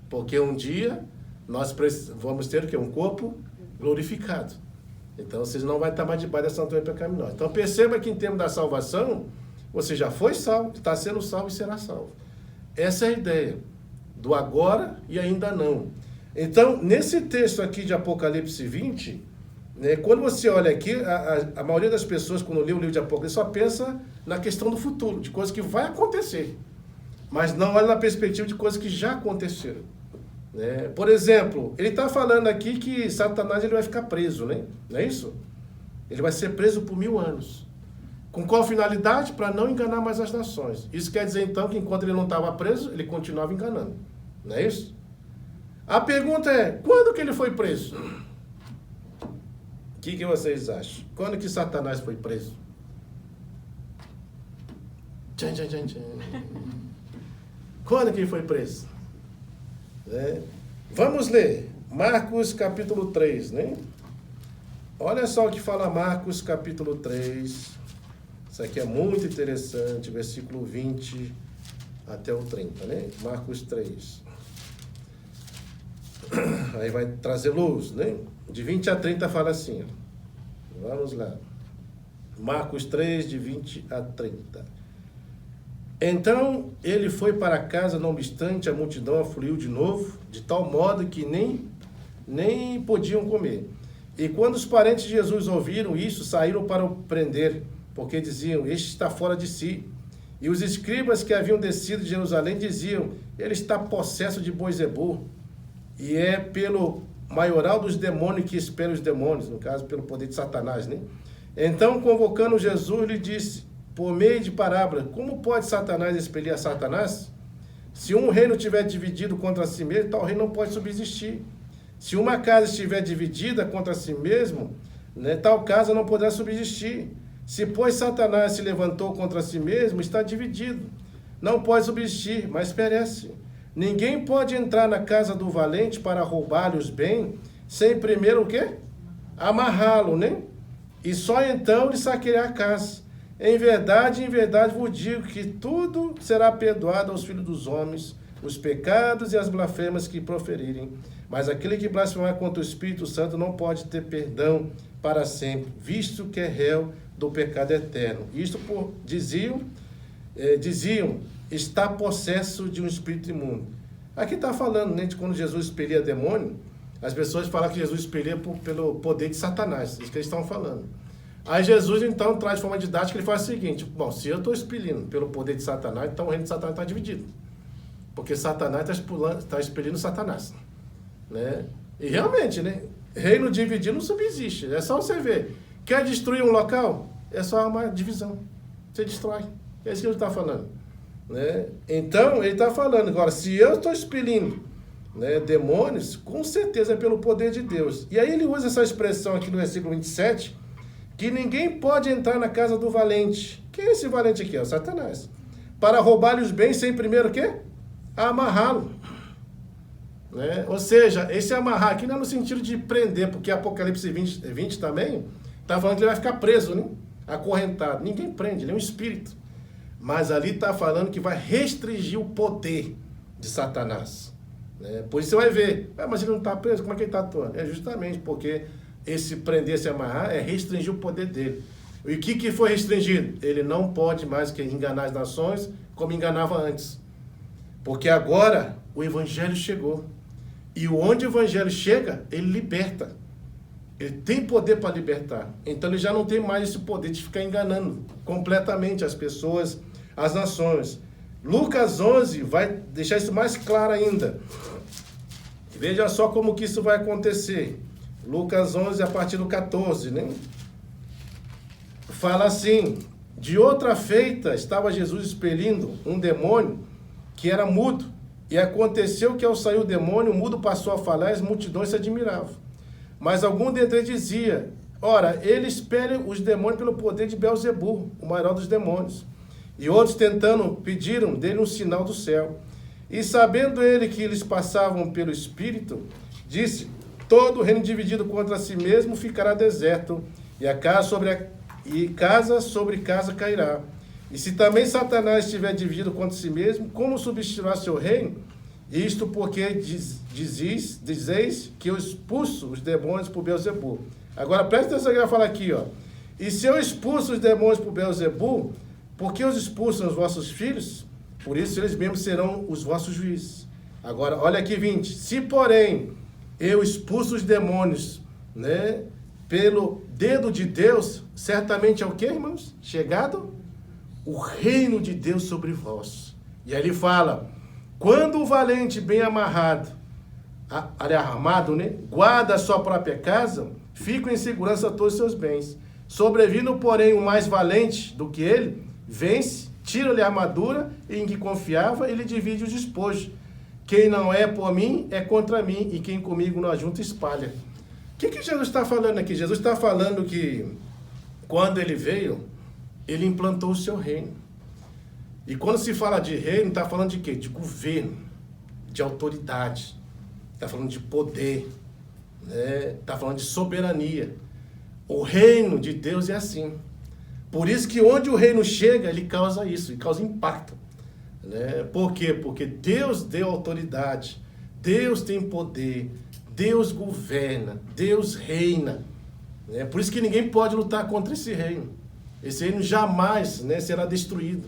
Porque um dia nós vamos ter o quê? Um corpo glorificado. Então você não vai estar mais debaixo dessa antônia pecaminosa. Então perceba que em termos da salvação, você já foi salvo, está sendo salvo e será salvo. Essa é a ideia do agora e ainda não. Então, nesse texto aqui de Apocalipse 20, né, quando você olha aqui, a maioria das pessoas, quando lê o livro de Apocalipse, só pensa na questão do futuro, de coisas que vai acontecer. Mas não olha na perspectiva de coisas que já aconteceram. Né? Por exemplo, ele está falando aqui que Satanás ele vai ficar preso, né? Não é isso? Ele vai ser preso por 1000 anos. Com qual finalidade? Para não enganar mais as nações. Isso quer dizer, então, que enquanto ele não estava preso, ele continuava enganando. Não é isso? A pergunta é, quando que ele foi preso? O que vocês acham? Quando que Satanás foi preso? Tchan, tchan, tchan, tchan. Quando que ele foi preso? Né? Vamos ler Marcos capítulo 3, né? Olha só o que fala Marcos capítulo 3. Isso aqui é muito interessante, versículo 20 até o 30, né? Marcos 3. Aí vai trazer luz, né? De 20 a 30 fala assim, ó. Vamos lá. Marcos 3, de 20 a 30. Então ele foi para casa, não obstante a multidão afluiu de novo, de tal modo que nem podiam comer. E quando os parentes de Jesus ouviram isso, saíram para o prender, porque diziam, este está fora de si. E os escribas que haviam descido de Jerusalém diziam, ele está possesso de Beelzebul, e é pelo maioral dos demônios que espera os demônios, no caso, pelo poder de Satanás, né? Então, convocando Jesus, lhe disse, por meio de parábola, como pode Satanás expelir a Satanás? Se um reino estiver dividido contra si mesmo, tal reino não pode subsistir. Se uma casa estiver dividida contra si mesmo, né, tal casa não poderá subsistir. Se, pois, Satanás se levantou contra si mesmo, está dividido. Não pode subsistir, mas perece. Ninguém pode entrar na casa do valente para roubar-lhe os bens, sem primeiro o quê? Amarrá-lo, né? E só então lhe saquear a casa. Em verdade vos digo que tudo será perdoado aos filhos dos homens, os pecados e as blasfemas que proferirem. Mas aquele que blasfemar contra o Espírito Santo não pode ter perdão para sempre, visto que é réu do pecado eterno. Isto diziam, está possesso de um espírito imundo. Aqui está falando, né, de quando Jesus expelia demônio, as pessoas falam que Jesus expelia pelo poder de Satanás, isso que eles estão falando. Aí Jesus, então, traz de forma didática, ele faz o seguinte, bom, se eu estou expelindo pelo poder de Satanás, então o reino de Satanás está dividido. Porque Satanás está expelindo Satanás. Né? E realmente, né, reino dividido não subsiste, é só você ver. Quer destruir um local? É só uma divisão, você destrói. É isso que ele está falando. Né? Então, ele está falando, agora, se eu estou expelindo, né, demônios, com certeza é pelo poder de Deus. E aí ele usa essa expressão aqui no versículo 27, que ninguém pode entrar na casa do valente. Quem é esse valente aqui? É o Satanás. Para roubar-lhe os bens sem primeiro o quê? Amarrá-lo. Né? Ou seja, esse amarrar aqui não é no sentido de prender, porque Apocalipse 20 também está falando que ele vai ficar preso, né? Acorrentado. Ninguém prende, ele é um espírito. Mas ali está falando que vai restringir o poder de Satanás. Né? Por isso você vai ver, mas ele não está preso, como é que ele está atuando? É justamente porque esse prender, se amarrar, é restringir o poder dele. E o que foi restringido? Ele não pode mais que enganar as nações como enganava antes. Porque agora o evangelho chegou. E onde o evangelho chega, ele liberta. Ele tem poder para libertar. Então ele já não tem mais esse poder de ficar enganando completamente as pessoas, as nações. Lucas 11 vai deixar isso mais claro ainda. Veja só como que isso vai acontecer. Lucas 11, a partir do 14, né? Fala assim, de outra feita estava Jesus expelindo um demônio que era mudo. E aconteceu que ao sair o demônio, o mudo passou a falar e as multidões se admiravam. Mas algum dentre eles dizia, ora, ele expele os demônios pelo poder de Beelzebul, o maior dos demônios. E outros tentando, pediram dele um sinal do céu. E sabendo ele que eles passavam pelo Espírito, disse: todo reino dividido contra si mesmo ficará deserto, e casa sobre casa cairá. E se também Satanás estiver dividido contra si mesmo, como substituirá seu reino? Isto porque dizeis que eu expulso os demônios por Beelzebul. Agora presta atenção que ele vai falar aqui, ó. E se eu expulso os demônios por Beelzebul, por que os expulsam os vossos filhos? Por isso eles mesmos serão os vossos juízes. Agora, olha aqui 20. Se, porém, eu expulso os demônios, né, pelo dedo de Deus, certamente é o quê, irmãos? Chegado o reino de Deus sobre vós. E aí ele fala: quando o valente bem amarrado, armado, né, guarda a sua própria casa, fica em segurança todos os seus bens. Sobrevindo, porém, o mais valente do que ele, vence, tira-lhe a armadura em que confiava e lhe divide os despojos. Quem não é por mim, é contra mim, e quem comigo não ajunta, espalha. O que Jesus está falando aqui? Jesus está falando que, quando ele veio, ele implantou o seu reino. E quando se fala de reino, está falando de quê? De governo, de autoridade, está falando de poder, né? Está falando de soberania. O reino de Deus é assim. Por isso que onde o reino chega, ele causa isso, ele causa impacto. Né? Por quê? Porque Deus deu autoridade, Deus tem poder, Deus governa, Deus reina. Né? Por isso que ninguém pode lutar contra esse reino. Esse reino jamais, né, será destruído.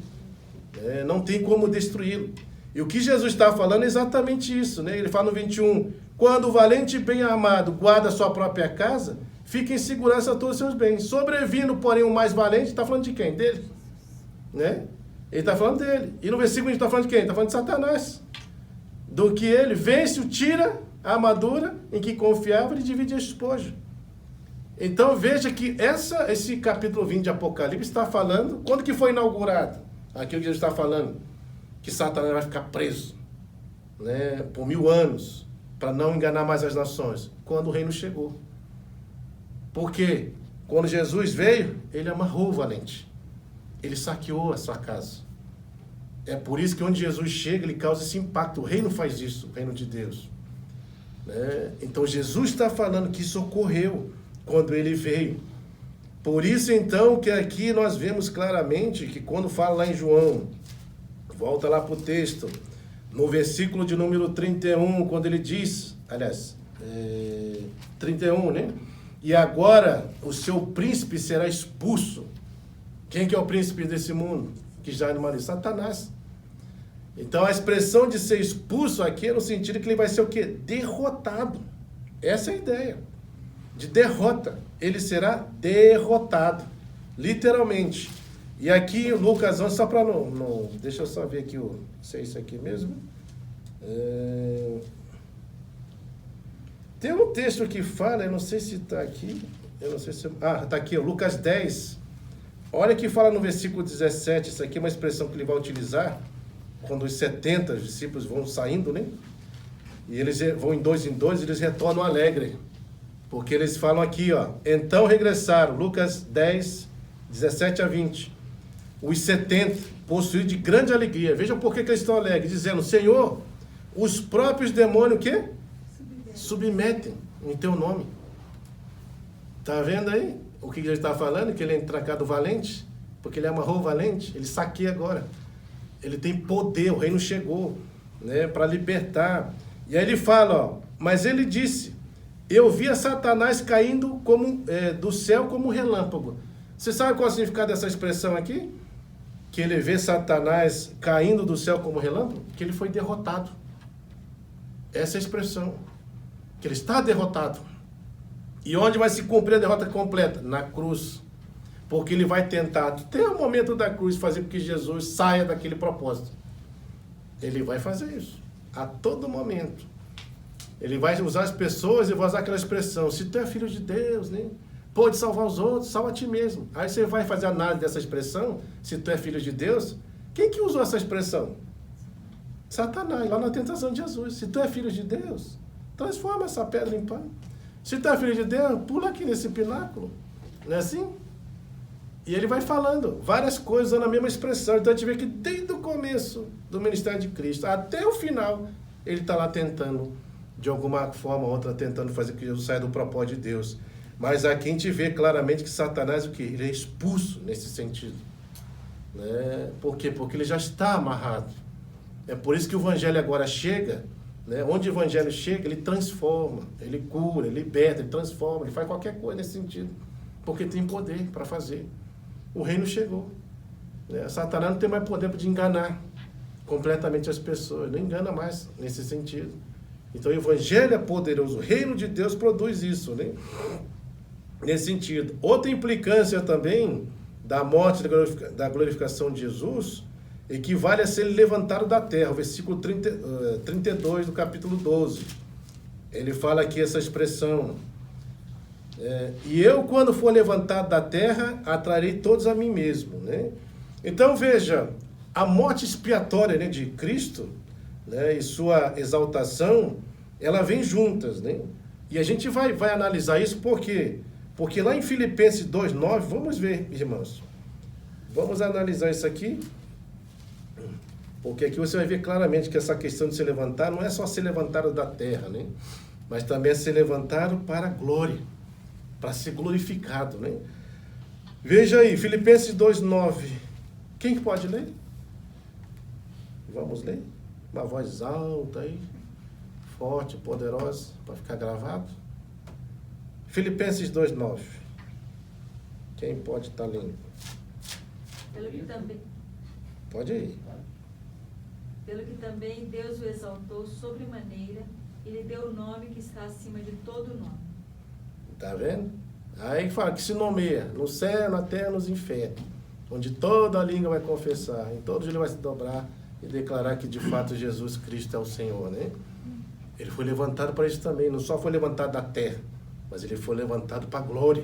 Não tem como destruí-lo. E o que Jesus está falando é exatamente isso. Né? Ele fala no 21, quando o valente bem armado guarda a sua própria casa, fica em segurança todos os seus bens. Sobrevindo, porém, o mais valente, está falando de quem? Dele. Né? Ele está falando dele. E no versículo a gente está falando de quem? Está falando de Satanás. Do que ele vence, tira a armadura em que confiava e divide a esposa. Então veja que esse capítulo 20 de Apocalipse está falando, quando que foi inaugurado? Aquilo que ele está falando, que Satanás vai ficar preso, né, por 1000 anos, para não enganar mais as nações, quando o reino chegou. Porque quando Jesus veio, ele amarrou o valente. Ele saqueou a sua casa. É por isso que onde Jesus chega, ele causa esse impacto. O reino faz isso, o reino de Deus. Né? Então Jesus está falando que isso ocorreu quando ele veio. Por isso então que aqui nós vemos claramente que quando fala lá em João, volta lá para o texto, no versículo de número 31, quando ele diz, 31, né? E agora o seu príncipe será expulso. Quem que é o príncipe desse mundo? Que já animaliza? Satanás. Então a expressão de ser expulso aqui é no sentido que ele vai ser o quê? Derrotado. Essa é a ideia. De derrota. Ele será derrotado. Literalmente. E aqui Lucas 11, só para não... Deixa eu só ver aqui, se é isso aqui mesmo. Tem um texto que fala, eu não sei se está aqui. Eu não sei se... está aqui, Lucas 10. Olha que fala no versículo 17. Isso aqui é uma expressão que ele vai utilizar quando os 70 discípulos vão saindo, né? E eles vão em dois, eles retornam alegre. Porque eles falam aqui, ó. Então regressaram, Lucas 10, 17 a 20. Os 70, possuídos de grande alegria. Vejam por que eles estão alegres. Dizendo, Senhor, os próprios demônios, o quê? Submetem em teu nome. Tá vendo aí? O que ele está falando? Que ele é entracado valente. Porque ele amarrou o valente. Ele saqueia agora. Ele tem poder, o reino chegou, né, para libertar. E aí ele fala, ó, mas ele disse, eu via Satanás caindo do céu como um relâmpago. Você sabe qual é o significado dessa expressão aqui? Que ele vê Satanás caindo do céu como relâmpago? Que ele foi derrotado. Essa é a expressão. Que ele está derrotado. E onde vai se cumprir a derrota completa? Na cruz. Porque ele vai tentar, até o momento da cruz, fazer com que Jesus saia daquele propósito. Ele vai fazer isso. A todo momento. Ele vai usar as pessoas e vai usar aquela expressão. Se tu é filho de Deus, né? Pode salvar os outros, salva a ti mesmo. Aí você vai fazer a análise dessa expressão. Se tu é filho de Deus. Quem que usou essa expressão? Satanás, lá na tentação de Jesus. Se tu é filho de Deus, transforma essa pedra em pão. Se tu é filho de Deus, pula aqui nesse pináculo. Não é assim? E ele vai falando várias coisas usando a mesma expressão. Então a gente vê que desde o começo do ministério de Cristo até o final, ele está lá tentando de alguma forma ou outra, tentando fazer que Jesus saia do propósito de Deus. Mas aqui a gente vê claramente que Satanás, o quê? Ele é expulso nesse sentido. Né? Por quê? Porque ele já está amarrado. É por isso que o Evangelho agora chega, né? Onde o Evangelho chega, ele transforma, ele cura, ele liberta, ele transforma, ele faz qualquer coisa nesse sentido. Porque tem poder para fazer. O reino chegou. Né? Satanás não tem mais poder de enganar completamente as pessoas. Não engana mais nesse sentido. Então o Evangelho é poderoso. O reino de Deus produz isso, né? Nesse sentido. Outra implicância também da morte e da glorificação de Jesus equivale a ser levantado da terra. O versículo 32 do capítulo 12. Ele fala aqui essa expressão. E eu, quando for levantado da terra, atrairei todos a mim mesmo. Né? Então, veja, a morte expiatória, né, de Cristo, né, e sua exaltação, ela vem juntas. Né? E a gente vai analisar isso por quê? Porque lá em Filipenses 2,9, vamos ver, irmãos. Vamos analisar isso aqui. Porque aqui você vai ver claramente que essa questão de se levantar não é só ser levantado da terra, né? Mas também é ser levantado para a glória, para ser glorificado, né? Veja aí, Filipenses 2,9. Quem que pode ler? Vamos ler? Uma voz alta aí, forte, poderosa, para ficar gravado. Filipenses 2,9. Quem pode estar lendo? Pelo que também... Pode ir. Pelo que também Deus o exaltou sobremaneira e lhe deu o nome que está acima de todo nome. Tá vendo? Aí fala que se nomeia no céu, na terra, nos infernos, onde toda a língua vai confessar, em todo joelho vai se dobrar e declarar que de fato Jesus Cristo é o Senhor, né? Ele foi levantado para isso também, não só foi levantado da terra, mas ele foi levantado para a glória.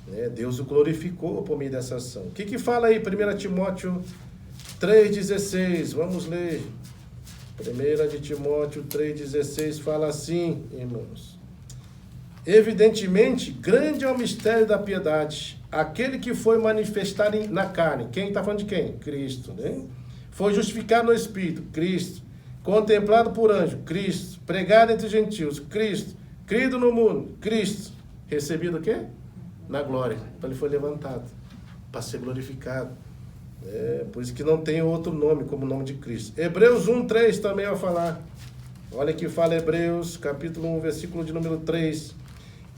Né? Deus o glorificou por meio dessa ação. O que fala aí, 1 Timóteo 3,16, vamos ler. 1 Timóteo 3,16 fala assim, irmãos. Evidentemente, grande é o mistério da piedade. Aquele que foi manifestado na carne. Quem está falando de quem? Cristo, né? Foi justificado no Espírito, Cristo. Contemplado por anjo, Cristo. Pregado entre os gentios, Cristo. Crido no mundo, Cristo. Recebido o quê? Na glória. Então ele foi levantado para ser glorificado. Por isso que não tem outro nome como o nome de Cristo. Hebreus 1,3 também vai falar. Olha que fala Hebreus, capítulo 1, versículo de número 3.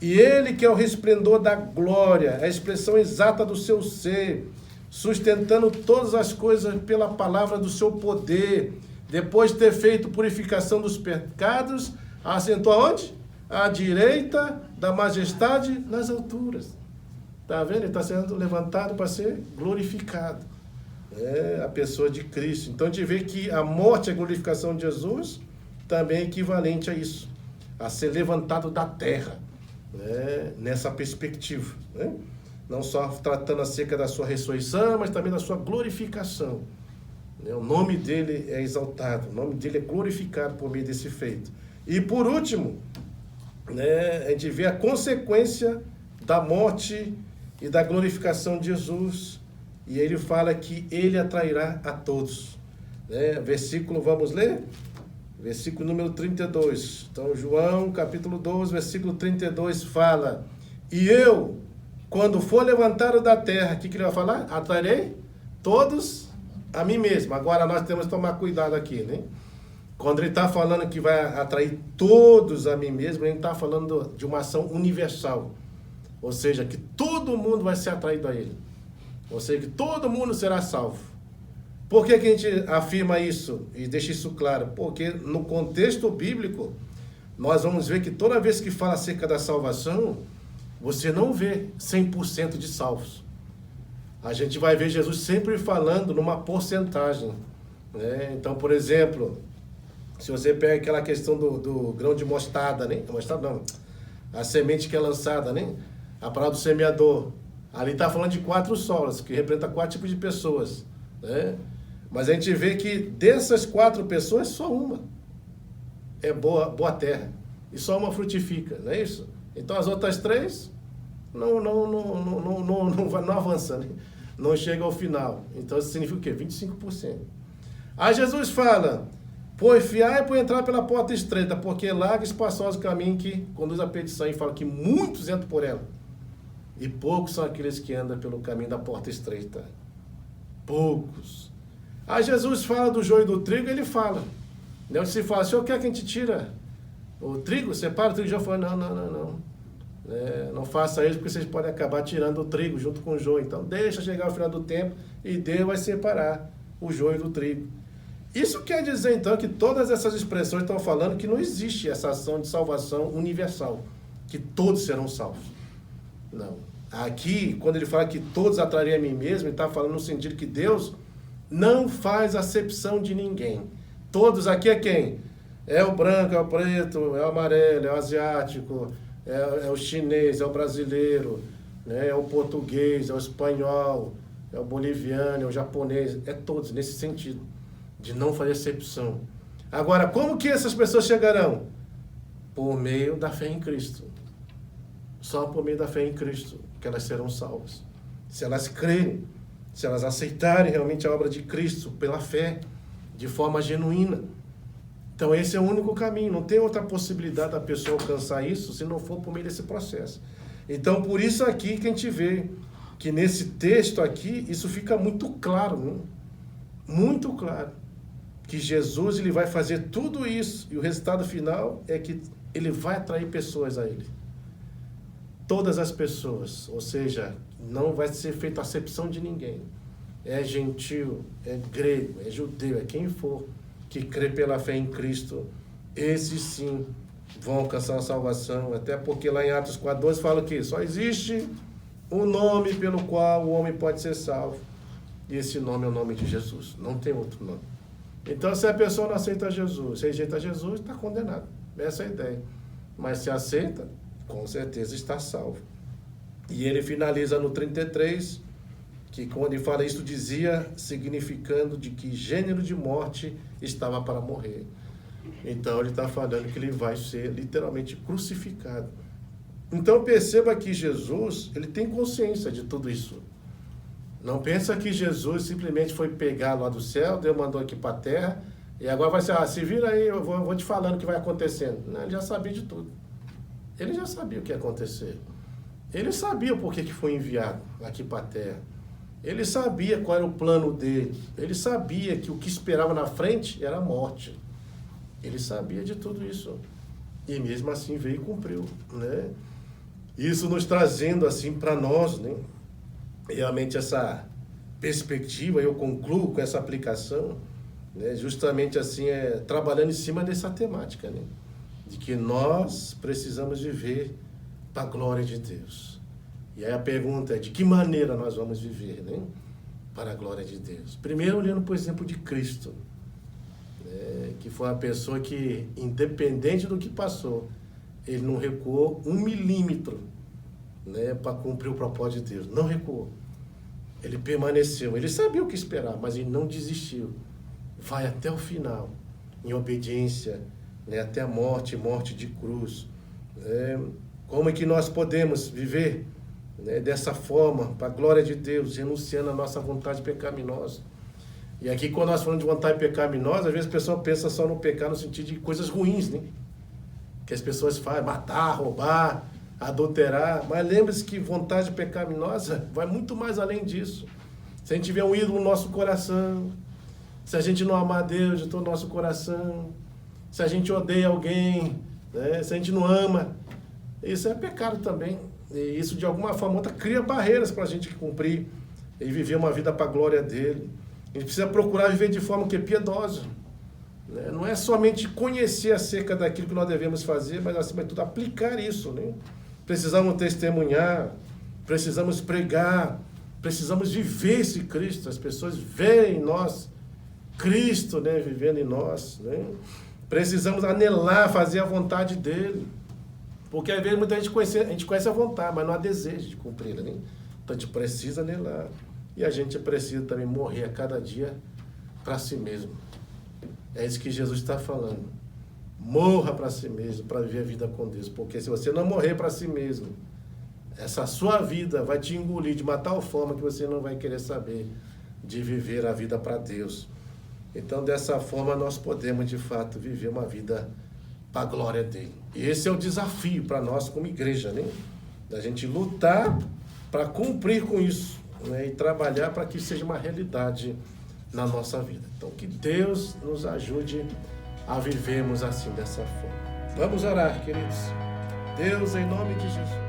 E ele que é o resplendor da glória, a expressão exata do seu ser, sustentando todas as coisas pela palavra do seu poder, depois de ter feito purificação dos pecados, assentou aonde? À direita da majestade nas alturas. Está vendo? Ele está sendo levantado para ser glorificado. A pessoa de Cristo. Então a gente vê que a morte e a glorificação de Jesus também é equivalente a isso, a ser levantado da terra, né? Nessa perspectiva, né? Não só tratando acerca da sua ressurreição, mas também da sua glorificação, né? O nome dele é exaltado, o nome dele é glorificado por meio desse feito. E por último, né, a gente vê a consequência da morte e da glorificação de Jesus. E ele fala que ele atrairá a todos. Né? Versículo, vamos ler? Versículo número 32. Então, João, capítulo 12, versículo 32 fala: E eu, quando for levantado da terra, o que ele vai falar? Atrairei todos a mim mesmo. Agora nós temos que tomar cuidado aqui, né? Quando ele está falando que vai atrair todos a mim mesmo, ele está falando de uma ação universal. Ou seja, que todo mundo vai ser atraído a ele. Ou seja, que todo mundo será salvo. Por que a gente afirma isso e deixa isso claro? Porque no contexto bíblico, nós vamos ver que toda vez que fala acerca da salvação, você não vê 100% de salvos. A gente vai ver Jesus sempre falando numa porcentagem. Né? Então, por exemplo, se você pega aquela questão do grão de mostarda, né? Mostarda não, a semente que é lançada, né? A palavra do semeador. Ali está falando de 4 solas, que representa 4 tipos de pessoas. Né? Mas a gente vê que dessas 4 pessoas, só uma é boa terra. E só uma frutifica, não é isso? Então as outras 3 não avançam, né? Não chega ao final. Então isso significa o quê? 25%. Aí Jesus fala: Porfiar é por entrar pela porta estreita, porque larga e espaçoso o caminho que conduz à perdição, e fala que muitos entram por ela. E poucos são aqueles que andam pelo caminho da porta estreita. Poucos. Aí Jesus fala do joio e do trigo, ele fala. Não se fala, o senhor quer que a gente tira o trigo? Separa o trigo? Já falou, não. Não faça isso, porque vocês podem acabar tirando o trigo junto com o joio. Então deixa chegar ao final do tempo e Deus vai separar o joio do trigo. Isso quer dizer, então, que todas essas expressões estão falando que não existe essa ação de salvação universal, que todos serão salvos. Não. Aqui, quando ele fala que todos atrariam a mim mesmo, ele está falando no sentido que Deus não faz acepção de ninguém. Todos aqui é quem? É o branco, é o preto, é o amarelo, é o asiático, é o chinês, é o brasileiro, né? É o português, é o espanhol, é o boliviano, é o japonês, é todos nesse sentido, de não fazer acepção. Agora, como que essas pessoas chegarão? Por meio da fé em Cristo. Só por meio da fé em Cristo que elas serão salvas. Se elas crerem, se elas aceitarem realmente a obra de Cristo pela fé, de forma genuína. Então esse é o único caminho, não tem outra possibilidade da pessoa alcançar isso se não for por meio desse processo. Então por isso aqui que a gente vê que nesse texto aqui, isso fica muito claro, né? Muito claro, que Jesus ele vai fazer tudo isso e o resultado final é que ele vai atrair pessoas a ele. Todas as pessoas, ou seja, não vai ser feita acepção de ninguém. É gentil, é grego, é judeu, é quem for que crê pela fé em Cristo, esses sim vão alcançar a salvação, até porque lá em Atos 4:12 fala que só existe um nome pelo qual o homem pode ser salvo, e esse nome é o nome de Jesus, não tem outro nome. Então se a pessoa não aceita Jesus, se rejeita Jesus, está condenado, essa é a ideia. Mas se aceita, com certeza está salvo. E ele finaliza no 33, que quando ele fala isso dizia, significando de que gênero de morte estava para morrer. Então ele está falando que ele vai ser literalmente crucificado. Então perceba que Jesus, ele tem consciência de tudo isso. Não pensa que Jesus simplesmente foi pegar lá do céu, Deus mandou aqui para a terra, e agora vai ser, se vira aí, eu vou te falando o que vai acontecendo. Não, ele já sabia de tudo. Ele já sabia o que ia acontecer. Ele sabia o porquê que foi enviado aqui para a terra. Ele sabia qual era o plano dele. Ele sabia que o que esperava na frente era a morte. Ele sabia de tudo isso. E mesmo assim veio e cumpriu, né? Isso nos trazendo assim para nós, né? Realmente essa perspectiva, eu concluo com essa aplicação, né? Justamente assim, trabalhando em cima dessa temática, né? De que nós precisamos viver para a glória de Deus. E aí a pergunta é, de que maneira nós vamos viver, né? Para a glória de Deus? Primeiro, olhando por exemplo de Cristo, né? Que foi uma pessoa que, independente do que passou, ele não recuou 1 milímetro, né? Para cumprir o propósito de Deus. Não recuou. Ele permaneceu. Ele sabia o que esperar, mas ele não desistiu. Vai até o final, em obediência, né? Até a morte de cruz. Como é que nós podemos viver, né, dessa forma, para a glória de Deus, renunciando à nossa vontade pecaminosa? E aqui, quando nós falamos de vontade pecaminosa, às vezes a pessoa pensa só no pecar no sentido de coisas ruins, né? Que as pessoas fazem, matar, roubar, adulterar. Mas lembre-se que vontade pecaminosa vai muito mais além disso. Se a gente tiver um ídolo no nosso coração, se a gente não amar Deus de todo o nosso coração, se a gente odeia alguém, né, se a gente não ama, isso é pecado também. E isso, de alguma forma ou outra, cria barreiras para a gente cumprir e viver uma vida para a glória dele. A gente precisa procurar viver de forma que é piedosa. Né? Não é somente conhecer acerca daquilo que nós devemos fazer, mas, acima de tudo, aplicar isso. Né? Precisamos testemunhar, precisamos pregar, precisamos viver esse Cristo. As pessoas veem em nós Cristo, né, vivendo em nós. Né? Precisamos anelar, fazer a vontade dele. Porque às vezes muita gente conhece a vontade, mas não há desejo de cumpri-la. Né? Então a gente precisa anelar. E a gente precisa também morrer a cada dia para si mesmo. É isso que Jesus está falando. Morra para si mesmo, para viver a vida com Deus. Porque se você não morrer para si mesmo, essa sua vida vai te engolir de uma tal forma que você não vai querer saber de viver a vida para Deus. Então, dessa forma, nós podemos, de fato, viver uma vida para a glória dele. E esse é o desafio para nós como igreja, né? Da gente lutar para cumprir com isso, né? E trabalhar para que seja uma realidade na nossa vida. Então, que Deus nos ajude a vivermos assim, dessa forma. Vamos orar, queridos. Deus, em nome de Jesus.